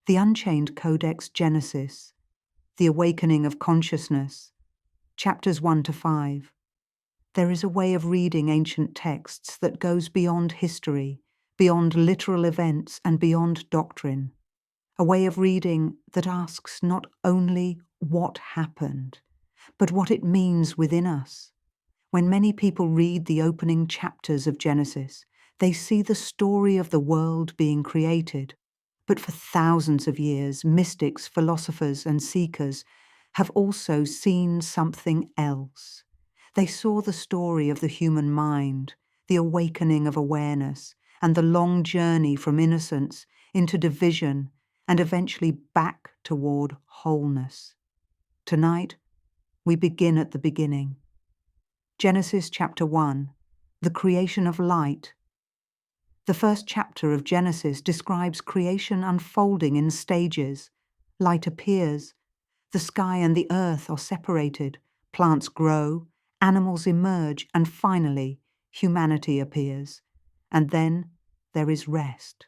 The Unchained Codex Genesis, The Awakening of Consciousness, chapters 1 to 5. There is a way of reading ancient texts that goes beyond history, beyond literal events, and beyond doctrine. A way of reading that asks not only what happened, but what it means within us. When many people read the opening chapters of Genesis, they see the story of the world being created. But for thousands of years, mystics, philosophers, and seekers have also seen something else. They saw the story of the human mind, the awakening of awareness, and the long journey from innocence into division and eventually back toward wholeness. Tonight, we begin at the beginning. Genesis chapter 1, the creation of light. The first chapter of Genesis describes creation unfolding in stages. Light appears, the sky and the earth are separated, plants grow, animals emerge, and finally, humanity appears. And then there is rest.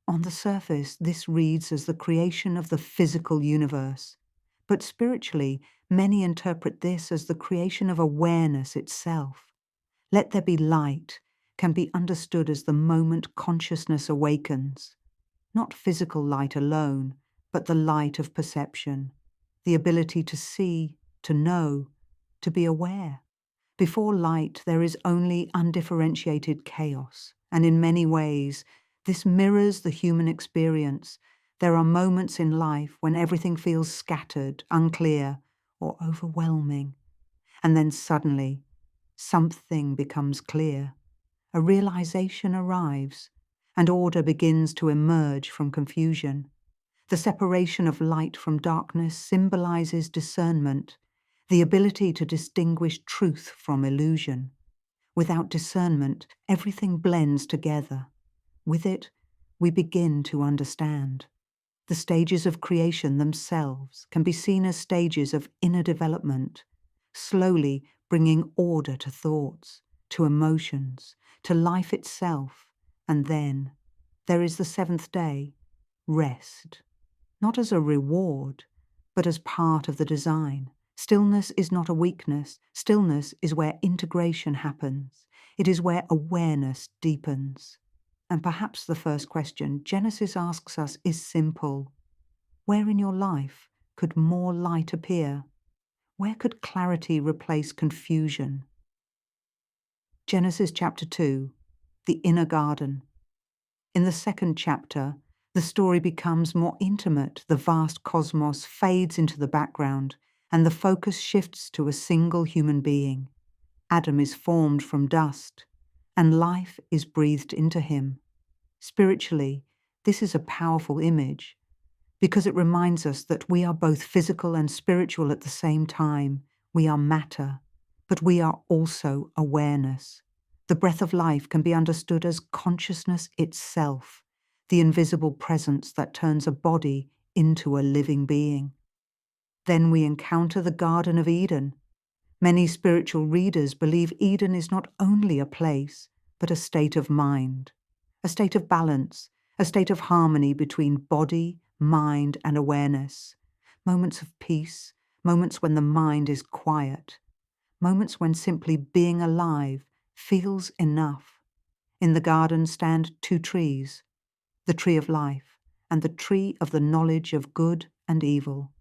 On the surface, this reads as the creation of the physical universe. But spiritually, many interpret this as the creation of awareness itself. Let there be light can be understood as the moment consciousness awakens. Not physical light alone, but the light of perception, the ability to see, to know, to be aware. Before light, there is only undifferentiated chaos, and in many ways, this mirrors the human experience. There are moments in life when everything feels scattered, unclear, or overwhelming. And then suddenly, something becomes clear. A realization arrives, and order begins to emerge from confusion. The separation of light from darkness symbolizes discernment, the ability to distinguish truth from illusion. Without discernment, everything blends together. With it, we begin to understand. The stages of creation themselves can be seen as stages of inner development, slowly bringing order to thoughts, to emotions, to life itself. And then there is the seventh day, rest, not as a reward, but as part of the design. Stillness is not a weakness. Stillness is where integration happens. It is where awareness deepens. And perhaps the first question Genesis asks us is simple. Where in your life could more light appear? Where could clarity replace confusion? Genesis chapter 2, the inner garden. In the second chapter, the story becomes more intimate. The vast cosmos fades into the background, and the focus shifts to a single human being. Adam is formed from dust, and life is breathed into him. Spiritually, this is a powerful image, because it reminds us that we are both physical and spiritual at the same time. We are matter, but we are also awareness. The breath of life can be understood as consciousness itself, the invisible presence that turns a body into a living being. Then we encounter the Garden of Eden. Many spiritual readers believe Eden is not only a place, but a state of mind, a state of balance, a state of harmony between body, mind, and awareness. Moments of peace, moments when the mind is quiet, moments when simply being alive feels enough. In the garden stand two trees, the tree of life and the tree of the knowledge of good and evil.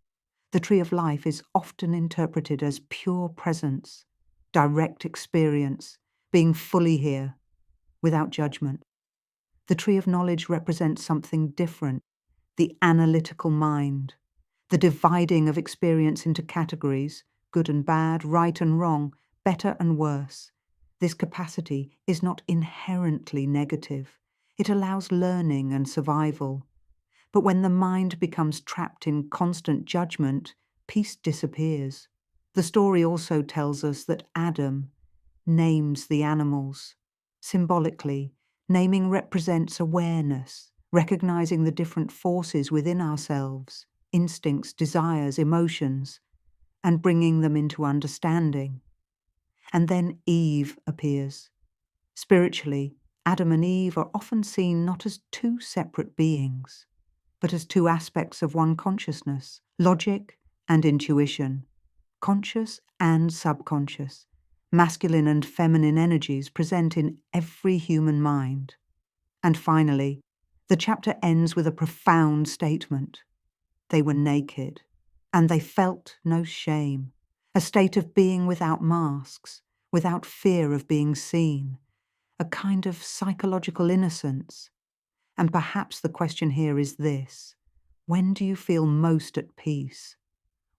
The tree of life is often interpreted as pure presence, direct experience, being fully here, without judgment. The tree of knowledge represents something different, the analytical mind, the dividing of experience into categories, good and bad, right and wrong, better and worse. This capacity is not inherently negative. It allows learning and survival. But when the mind becomes trapped in constant judgment, peace disappears. The story also tells us that Adam names the animals. Symbolically, naming represents awareness, recognizing the different forces within ourselves, instincts, desires, emotions, and bringing them into understanding. And then Eve appears. Spiritually, Adam and Eve are often seen not as two separate beings, but as two aspects of one consciousness, logic and intuition, conscious and subconscious, masculine and feminine energies present in every human mind. And finally, the chapter ends with a profound statement. They were naked, and they felt no shame, a state of being without masks, without fear of being seen, a kind of psychological innocence. And perhaps the question here is this: when do you feel most at peace?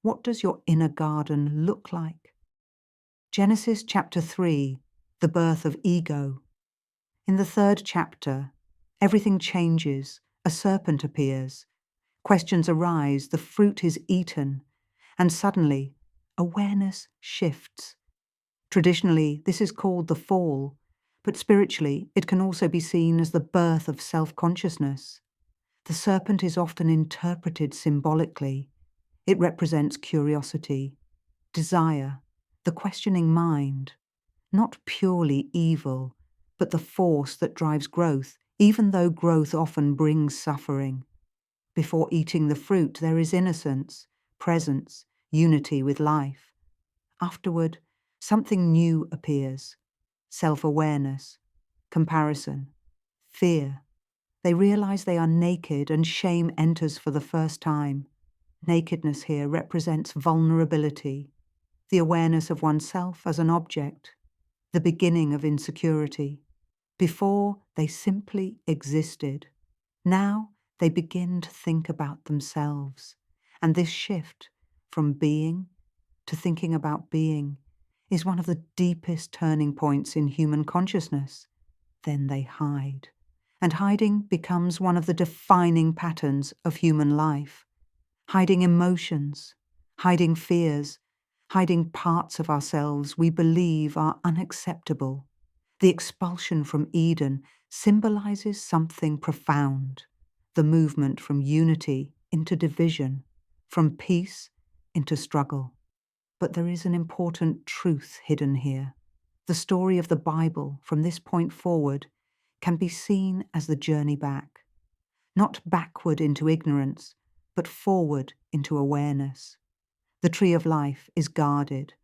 What does your inner garden look like? Genesis chapter 3, the birth of ego. In the third chapter, everything changes, a serpent appears, questions arise, the fruit is eaten, and suddenly awareness shifts. Traditionally, this is called the fall, but spiritually, it can also be seen as the birth of self-consciousness. The serpent is often interpreted symbolically. It represents curiosity, desire, the questioning mind, not purely evil, but the force that drives growth, even though growth often brings suffering. Before eating the fruit, there is innocence, presence, unity with life. Afterward, something new appears: self-awareness, comparison, fear. They realize they are naked, and shame enters for the first time. Nakedness here represents vulnerability, the awareness of oneself as an object, the beginning of insecurity. Before, they simply existed. Now, they begin to think about themselves. And this shift from being to thinking about being is one of the deepest turning points in human consciousness. Then they hide. And hiding becomes one of the defining patterns of human life. Hiding emotions, hiding fears, hiding parts of ourselves we believe are unacceptable. The expulsion from Eden symbolizes something profound: the movement from unity into division, from peace into struggle. But there is an important truth hidden here. The story of the Bible from this point forward can be seen as the journey back, not backward into ignorance, but forward into awareness. The tree of life is guarded,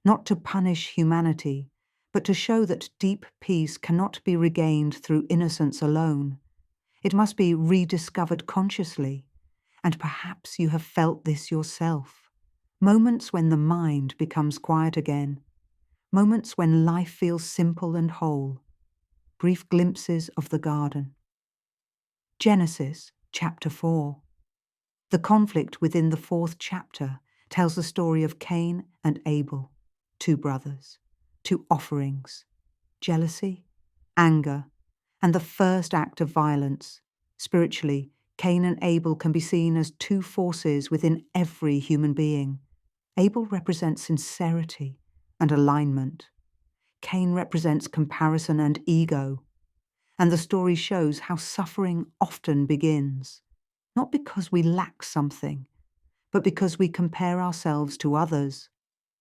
not to punish humanity, but to show that deep peace cannot be regained through innocence alone. It must be rediscovered consciously, and perhaps you have felt this yourself. Moments when the mind becomes quiet again, moments when life feels simple and whole, brief glimpses of the garden. Genesis chapter 4. The conflict within the fourth chapter tells the story of Cain and Abel, two brothers, two offerings, jealousy, anger, and the first act of violence. Spiritually, Cain and Abel can be seen as two forces within every human being. Abel represents sincerity and alignment. Cain represents comparison and ego. And the story shows how suffering often begins, not because we lack something, but because we compare ourselves to others.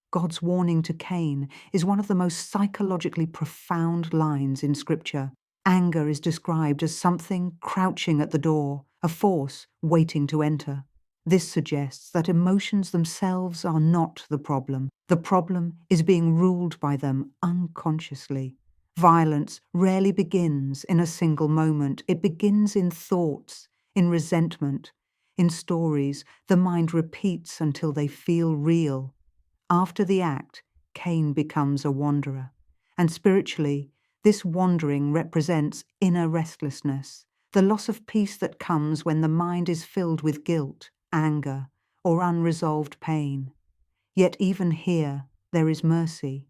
God's warning to Cain is one of the most psychologically profound lines in Scripture. Anger is described as something crouching at the door, a force waiting to enter. This suggests that emotions themselves are not the problem. The problem is being ruled by them unconsciously. Violence rarely begins in a single moment. It begins in thoughts, in resentment, in stories the mind repeats until they feel real. After the act, Cain becomes a wanderer. And spiritually, this wandering represents inner restlessness, the loss of peace that comes when the mind is filled with guilt, anger, or unresolved pain. Yet even here, there is mercy.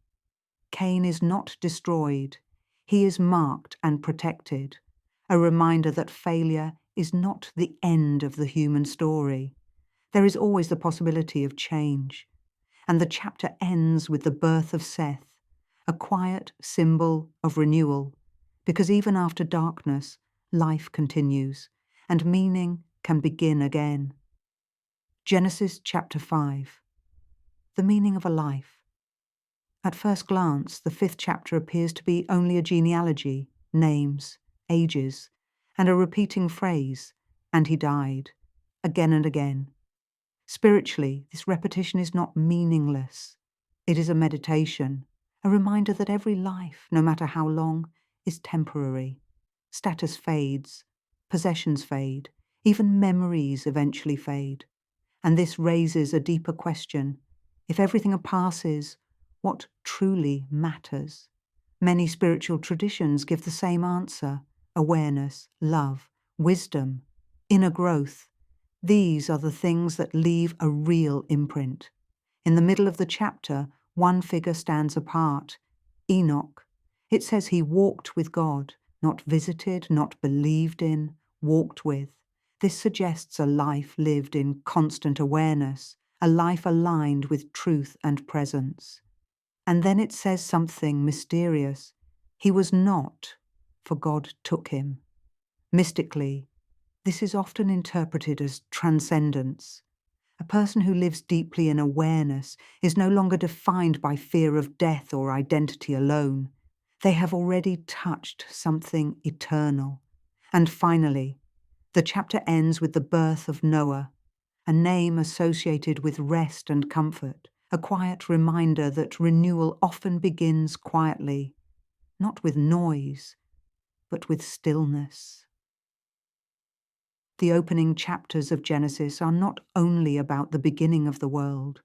Cain is not destroyed. He is marked and protected, a reminder that failure is not the end of the human story. There is always the possibility of change. And the chapter ends with the birth of Seth, a quiet symbol of renewal, because even after darkness, life continues, and meaning can begin again. Genesis chapter 5. The meaning of a life. At first glance, the fifth chapter appears to be only a genealogy, names, ages, and a repeating phrase, "and he died." again and again. Spiritually, this repetition is not meaningless. It is a meditation, a reminder that every life, no matter how long, is temporary. Status fades, possessions fade, even memories eventually fade. And this raises a deeper question. If everything passes, what truly matters? Many spiritual traditions give the same answer: awareness, love, wisdom, inner growth. These are the things that leave a real imprint. In the middle of the chapter, one figure stands apart: Enoch. It says he walked with God, not visited, not believed in, walked with. This suggests a life lived in constant awareness, a life aligned with truth and presence. And then it says something mysterious. He was not, for God took him. Mystically, this is often interpreted as transcendence. A person who lives deeply in awareness is no longer defined by fear of death or identity alone. They have already touched something eternal. And finally, the chapter ends with the birth of Noah, a name associated with rest and comfort, a quiet reminder that renewal often begins quietly, not with noise, but with stillness. The opening chapters of Genesis are not only about the beginning of the world.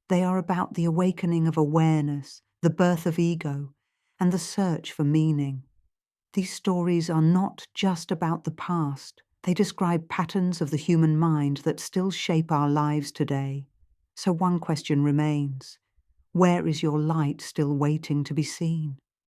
They are about the awakening of awareness, the birth of ego, and the search for meaning. These stories are not just about the past. They describe patterns of the human mind that still shape our lives today. So one question remains: where is your light still waiting to be seen?